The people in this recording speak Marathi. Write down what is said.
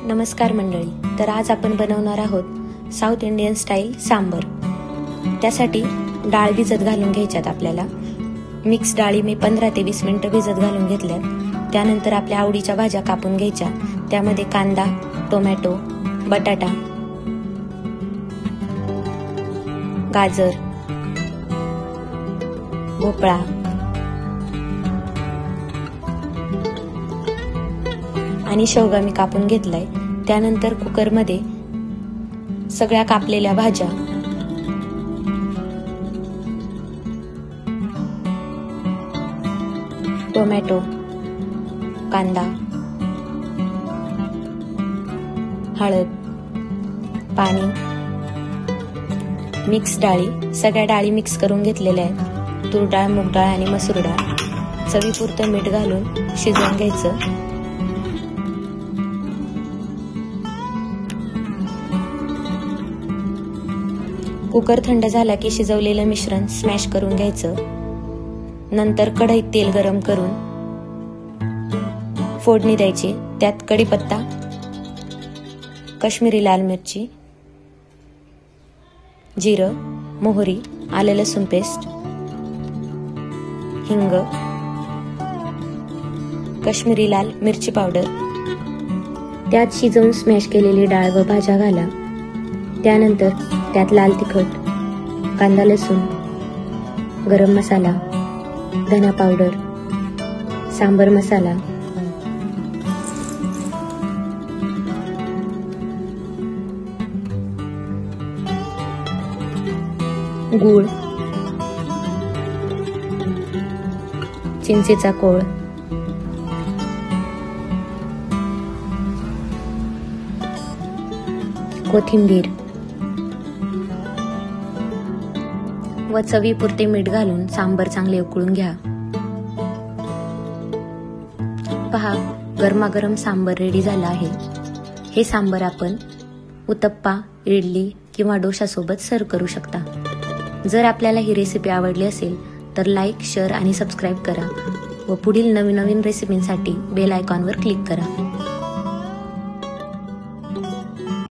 नमस्कार मंडळी. तर आज आपण बनवणार आहोत साऊथ इंडियन स्टाईल सांबर. त्यासाठी डाळ भिजत घालून घ्यायच्यात आपल्याला. मिक्स डाळी मी 15 ते 20 मिनिटं भिजत घालून घेतल्यात. त्यानंतर आपल्या आवडीच्या भाज्या कापून घ्यायच्या. त्यामध्ये कांदा, टोमॅटो, बटाटा, गाजर, भोपळा, आणि शेवगा मी कापून घेतलाय. त्यानंतर कुकरमध्ये सगळ्या कापलेल्या भाज्या, टोमॅटो, कांदा, हळद, पाणी, मिक्स डाळी, सगळ्या डाळी मिक्स करून घेतलेल्या आहेत. तूर डाळ, मूग डाळ आणि मसूर डाळ. चवीपुरतं मीठ घालून शिजवून घ्यायचं. कुकर थंड झाला की शिजवलेलं मिश्रण स्मॅश करून घ्यायचं. नंतर कढईत तेल गरम करून फोडणी द्यायची. त्यात कढीपत्ता, काश्मीरी लाल मिरची, जिरं, मोहरी, आलं लसूण पेस्ट, हिंग, काश्मीरी लाल मिरची पावडर. त्यात शिजवून स्मॅश केलेली डाळ व भाज्या घाला. त्यानंतर त्यात लाल तिखट, कांदा लसूण, गरम मसाला, धना पावडर, सांबर मसाला, गूळ, चिंचेचा कोळ, कोथिंबीर व चवीपुरते मीठ घालून सांबर चांगले उकळून घ्या. पहा, गरमागरम सांबर रेडी झाला आहे. हे सांबर आपण उत्तप्पा, इडली किंवा डोसा सोबत सर्व करू शकता. जर आपल्याला ही रेसिपी आवडली असेल तर लाईक, शेअर आणि सबस्क्राईब करा व पुढील नवीन रेसिपींसाठी बेल आयकॉनवर क्लिक करा.